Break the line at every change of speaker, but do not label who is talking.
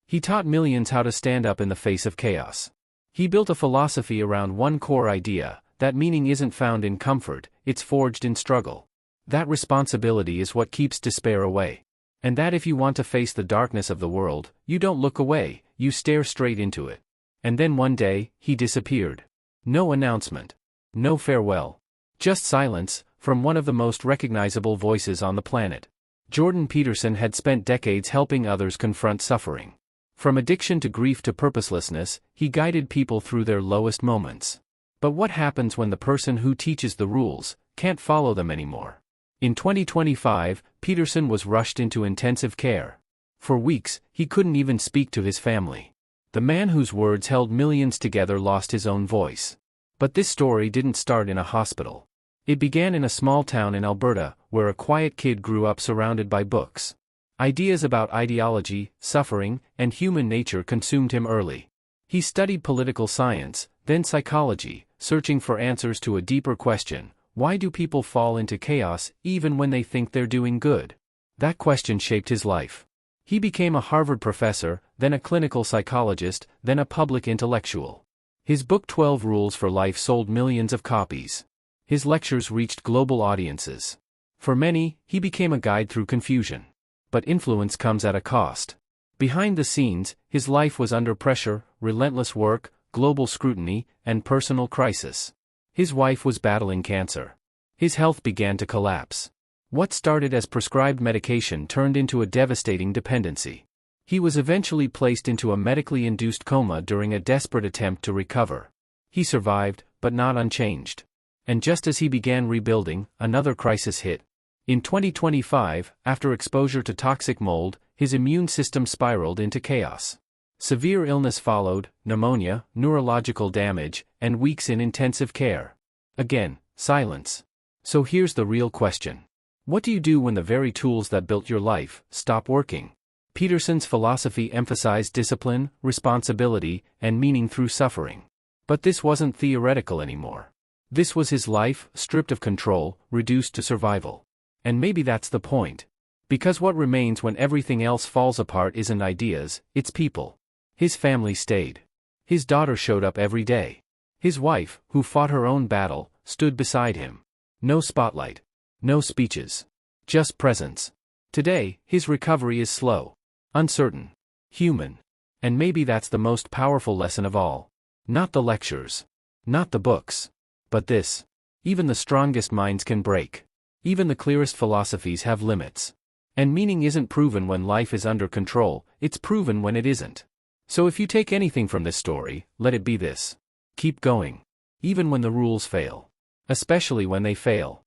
He taught millions how to stand up in the face of chaos. He built a philosophy around one core idea, that meaning isn't found in comfort, it's forged in struggle. That responsibility is what keeps despair away. And that if you want to face the darkness of the world, you don't look away, you stare straight into it. And then one day, he disappeared. No announcement. No farewell. Just silence, from one of the most recognizable voices on the planet. Jordan Peterson had spent decades helping others confront suffering. From addiction to grief to purposelessness, he guided people through their lowest moments. But what happens when the person who teaches the rules can't follow them anymore? In 2025, Peterson was rushed into intensive care. For weeks, he couldn't even speak to his family. The man whose words held millions together lost his own voice. But this story didn't start in a hospital. It began in a small town in Alberta, where a quiet kid grew up surrounded by books. Ideas about ideology, suffering, and human nature consumed him early. He studied political science, then psychology, searching for answers to a deeper question: why do people fall into chaos even when they think they're doing good? That question shaped his life. He became a Harvard professor, then a clinical psychologist, then a public intellectual. His book 12 Rules for Life sold millions of copies. His lectures reached global audiences. For many, he became a guide through confusion. But influence comes at a cost. Behind the scenes, his life was under pressure, relentless work, global scrutiny, and personal crisis. His wife was battling cancer. His health began to collapse. What started as prescribed medication turned into a devastating dependency. He was eventually placed into a medically induced coma during a desperate attempt to recover. He survived, but not unchanged. And just as he began rebuilding, another crisis hit. In 2025, after exposure to toxic mold, his immune system spiraled into chaos. Severe illness followed: pneumonia, neurological damage, and weeks in intensive care. Again, silence. So here's the real question. What do you do when the very tools that built your life stop working? Peterson's philosophy emphasized discipline, responsibility, and meaning through suffering. But this wasn't theoretical anymore. This was his life, stripped of control, reduced to survival. And maybe that's the point. Because what remains when everything else falls apart isn't ideas, it's people. His family stayed. His daughter showed up every day. His wife, who fought her own battle, stood beside him. No spotlight. No speeches. Just presence. Today, his recovery is slow. Uncertain. Human. And maybe that's the most powerful lesson of all. Not the lectures. Not the books. But this. Even the strongest minds can break. Even the clearest philosophies have limits. And meaning isn't proven when life is under control, it's proven when it isn't. So if you take anything from this story, let it be this. Keep going. Even when the rules fail. Especially when they fail.